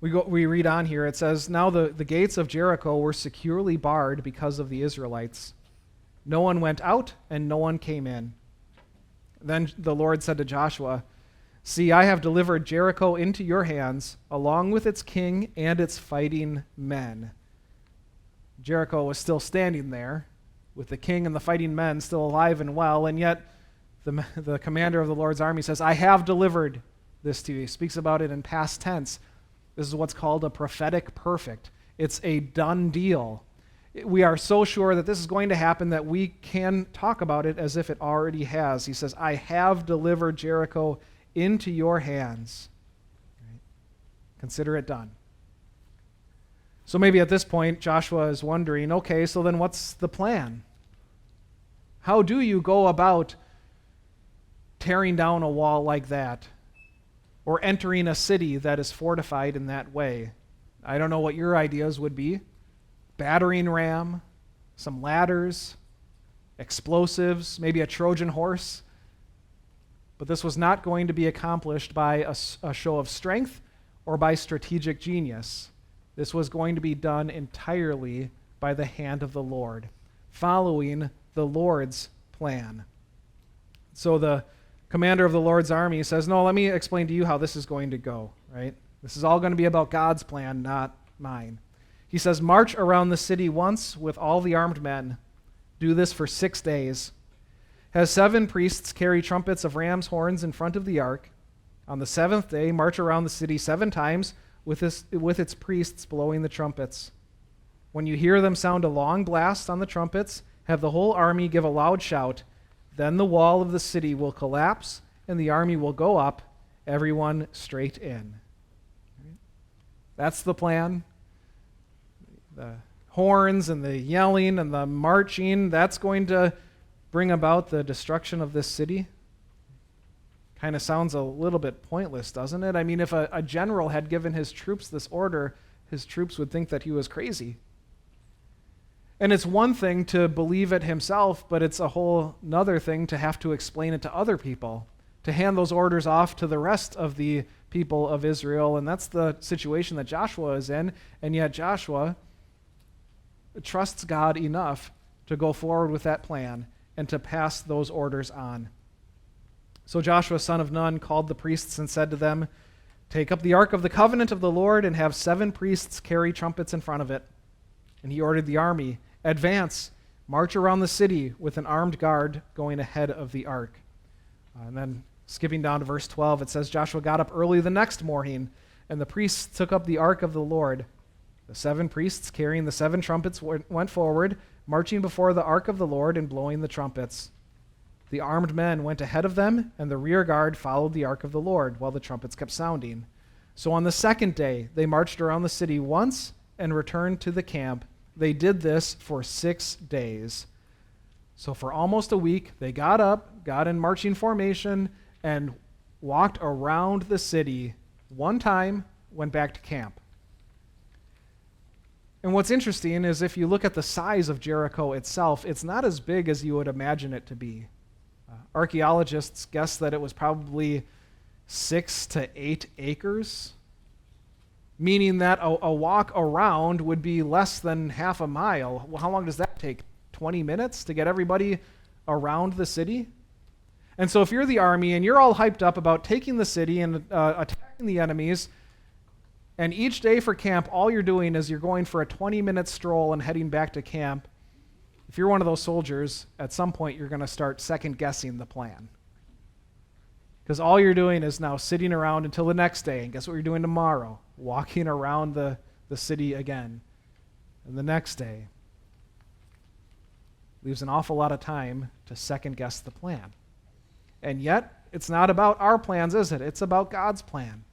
We read on here. It says, "Now the gates of Jericho were securely barred because of the Israelites. No one went out and no one came in. Then the Lord said to Joshua, 'See, I have delivered Jericho into your hands, along with its king and its fighting men.'" Jericho was still standing there, with the king and the fighting men still alive and well, and yet the commander of the Lord's army says, "I have delivered this to you." He speaks about it in past tense. This is what's called a prophetic perfect. It's a done deal. We are so sure that this is going to happen that we can talk about it as if it already has. He says, "I have delivered Jericho into your hands." Right? Consider it done. So maybe at this point, Joshua is wondering, okay, so then what's the plan? How do you go about tearing down a wall like that? Or entering a city that is fortified in that way? I don't know what your ideas would be. Battering ram, some ladders, explosives, maybe a Trojan horse. But this was not going to be accomplished by a show of strength or by strategic genius. This was going to be done entirely by the hand of the Lord, following the Lord's plan. So the commander of the Lord's army says, "No, let me explain to you how this is going to go," right? This is all going to be about God's plan, not mine. He says, "March around the city once with all the armed men. Do this for 6 days. Have 7 priests carry trumpets of ram's horns in front of the ark. On the 7th day, march around the city 7 times with its priests blowing the trumpets. When you hear them sound a long blast on the trumpets, have the whole army give a loud shout. Then the wall of the city will collapse and the army will go up, everyone straight in." That's the plan. The horns and the yelling and the marching, that's going to bring about the destruction of this city. Kind of sounds a little bit pointless, doesn't it? I mean, if a general had given his troops this order, his troops would think that he was crazy. And it's one thing to believe it himself, but it's a whole nother thing to have to explain it to other people, to hand those orders off to the rest of the people of Israel. And that's the situation that Joshua is in. And yet Joshua trusts God enough to go forward with that plan and to pass those orders on. So Joshua, son of Nun, called the priests and said to them, "Take up the ark of the covenant of the Lord and have 7 priests carry trumpets in front of it." And he ordered the army, "Advance, march around the city with an armed guard going ahead of the ark." And then skipping down to verse 12, it says, "Joshua got up early the next morning, and the priests took up the ark of the Lord. The 7 priests carrying the 7 trumpets went forward, marching before the ark of the Lord and blowing the trumpets. The armed men went ahead of them, and the rear guard followed the ark of the Lord while the trumpets kept sounding. So on the 2nd day, they marched around the city once and returned to the camp. They did this for 6 days." So for almost a week, they got up, got in marching formation, and walked around the city one time, went back to camp. And what's interesting is if you look at the size of Jericho itself, it's not as big as you would imagine it to be. Archaeologists guess that it was probably 6 to 8 acres, meaning that a walk around would be less than half a mile. Well, how long does that take? 20 minutes to get everybody around the city? And so if you're the army and you're all hyped up about taking the city and attacking the enemies, and each day for camp, all you're doing is you're going for a 20-minute stroll and heading back to camp, if you're one of those soldiers, at some point you're going to start second-guessing the plan. Because all you're doing is now sitting around until the next day, and guess what you're doing tomorrow? Walking around the city again. And the next day leaves an awful lot of time to second-guess the plan. And yet, it's not about our plans, is it? It's about God's plan.